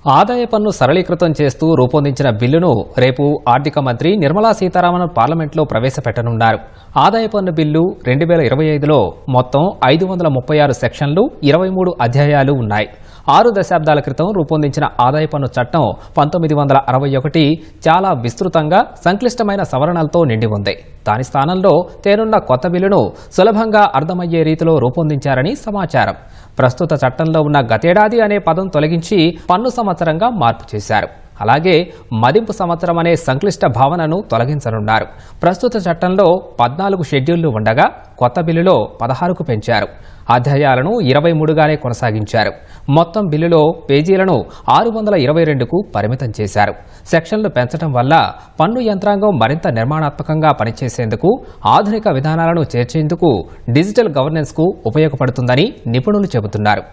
ఆదాయ పన్ను సరళీకృతం చేస్తూ రూపొందించిన బిల్లును రేపు ఆర్థిక మంత్రి నిర్మలా సీతారామన్ పార్లమెంట్లో ప్రవేశపెట్టనున్నారు. ఆదాయ పన్ను బిల్లు 2025లో మొత్తం 536 సెక్షన్లు, 23 అధ్యాయాలు ఉన్నాయి. 6 దశాబ్దాల క్రితం రూపొందించిన ఆదాయ పన్ను చట్టం 1961 చాలా విస్తృతంగా సంక్లిష్టమైన సవరణలతో నిండి ఉంది. దాని స్థానంలో తేనున్న కొత్త బిల్లును సులభంగా అర్థమయ్యే రీతిలో రూపొందించారని సమాచారం. ప్రస్తుత చట్టంలో ఉన్న గతేడాది అనే పదం తొలగించి పన్ను సంవత్సరంగా మార్పు చేశారు. అలాగే మదింపు సంవత్సరం అనే సంక్లిష్ట భావనను తొలగించనున్నారు. ప్రస్తుత చట్టంలో 14 షెడ్యూళ్లు ఉండగా కొత్త బిల్లులో 16కు పెంచారు. అధ్యాయాలను 23గానే కొనసాగించారు. మొత్తం బిల్లులో పేజీలను 622కు పరిమితం చేశారు. సెక్షన్లు పెంచడం వల్ల పన్ను యంత్రాంగం మరింత నిర్మాణాత్మకంగా పనిచేసేందుకు, ఆధునిక విధానాలను చేర్చేందుకు, డిజిటల్ గవర్నెన్స్కు ఉపయోగపడుతుందని నిపుణులు చెబుతున్నారు.